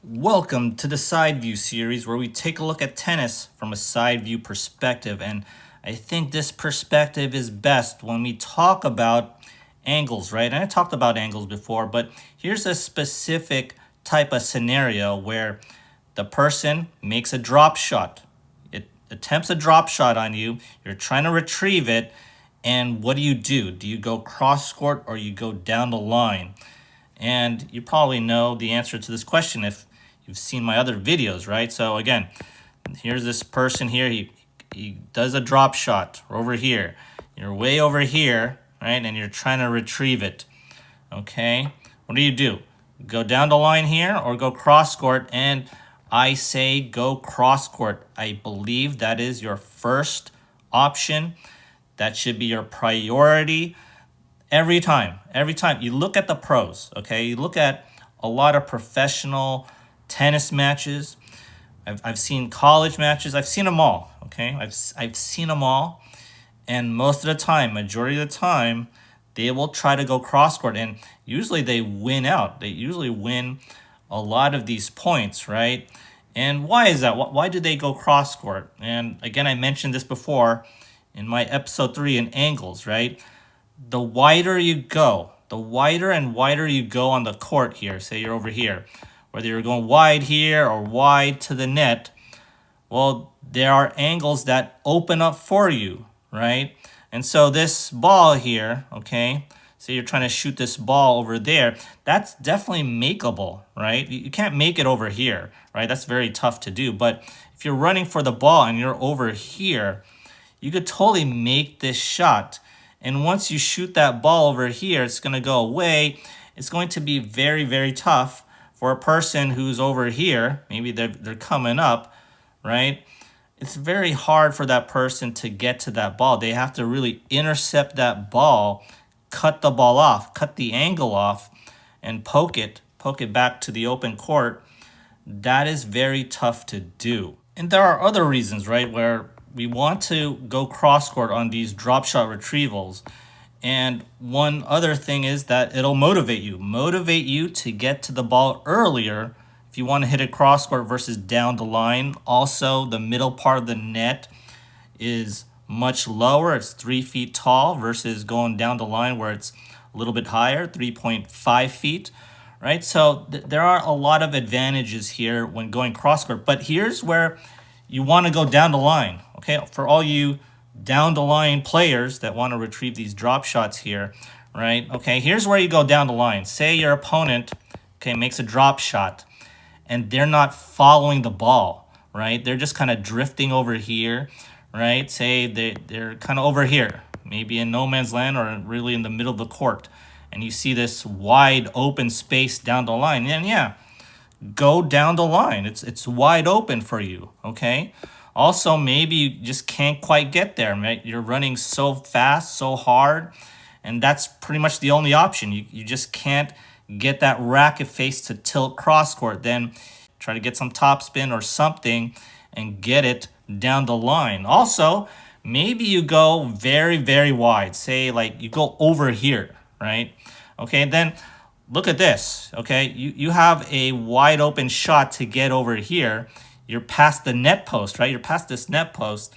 Welcome to the Side View series where we take a look at tennis from a side view perspective. And I think this perspective is best when we talk about angles, right? And I talked about angles before, but here's a specific type of scenario where the person makes a drop shot. It attempts a drop shot on you. You're trying to retrieve it. And what do? Do you go cross court or you go down the line? And you probably know the answer to this question if you've seen my other videos, right? So again, here's this person here. He does a drop shot over here. You're way over here, right? And you're trying to retrieve it. Okay? What do? Go down the line here or go cross court? And I say go cross court. I believe that is your first option. That should be your priority. Every time you look at the pros, okay, you look at a lot of professional tennis matches. I've seen college matches. I've seen them all. Okay, I've seen them all, and most of the time, majority of the time, they will try to go cross court, and usually they win out. They usually win a lot of these points, right? And why is that? Why do they go cross court? And again, I mentioned this before in my episode 3 in angles, right? The wider you go, the wider and wider you go on the court here, say you're over here, whether you're going wide here or wide to the net, well, there are angles that open up for you, right? And so this ball here, okay, say you're trying to shoot this ball over there, that's definitely makeable, right? You can't make it over here, right? That's very tough to do. But if you're running for the ball and you're over here, you could totally make this shot. And once you shoot that ball over here, it's going to go away. It's going to be very, very tough for a person who's over here. Maybe they're coming up, right? It's very hard for that person to get to that ball. They have to really intercept that ball, cut the ball off, cut the angle off, and poke it back to the open court. That is very tough to do. And there are other reasons, right, where we want to go cross court on these drop shot retrievals. And one other thing is that it'll motivate you to get to the ball earlier if you want to hit it cross court versus down the line. Also, the middle part of the net is much lower. It's 3 feet tall versus going down the line where it's a little bit higher, 3.5 feet, right? So there are a lot of advantages here when going cross court. But here's where you want to go down the line, okay? For all you down the line players that want to retrieve these drop shots here, right? Okay, here's where you go down the line. Say your opponent, okay, makes a drop shot and they're not following the ball, right? They're just kind of drifting over here, right? Say they're kind of over here, maybe in no man's land or really in the middle of the court, and you see this wide open space down the line. And yeah, go down the line. It's wide open for you, okay? Also, maybe you just can't quite get there, right? You're running so fast, so hard, and that's pretty much the only option. You just can't get that racket face to tilt cross court. Then try to get some topspin or something and get it down the line. Also, maybe you go very, very wide. Say like you go over here, right? Okay, then look at this, okay? You have a wide open shot to get over here. You're past the net post, right? You're past this net post.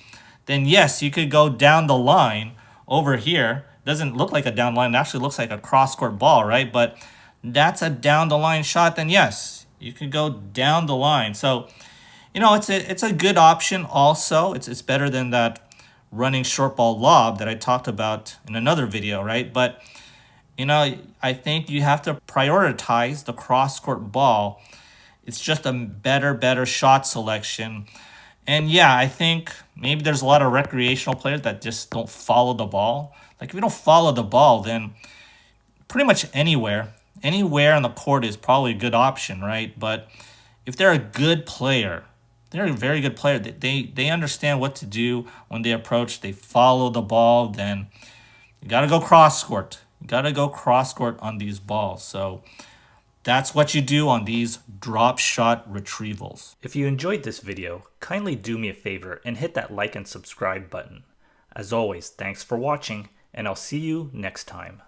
Then yes, you could go down the line over here. Doesn't look like a down line. It actually looks like a cross-court ball, right? But that's a down the line shot. Then yes, you could go down the line. So, you know, it's a good option also. It's better than that running short ball lob that I talked about in another video, right? But you know, I think you have to prioritize the cross-court ball. It's just a better shot selection. And yeah, I think maybe there's a lot of recreational players that just don't follow the ball. Like if you don't follow the ball, then pretty much anywhere on the court is probably a good option, right? But if they're a good player, they're a very good player. They understand what to do when they approach. They follow the ball. Then you got to go cross court. You got to go cross court on these balls. So that's what you do on these drop shot retrievals. If you enjoyed this video, kindly do me a favor and hit that like and subscribe button. As always, thanks for watching, and I'll see you next time.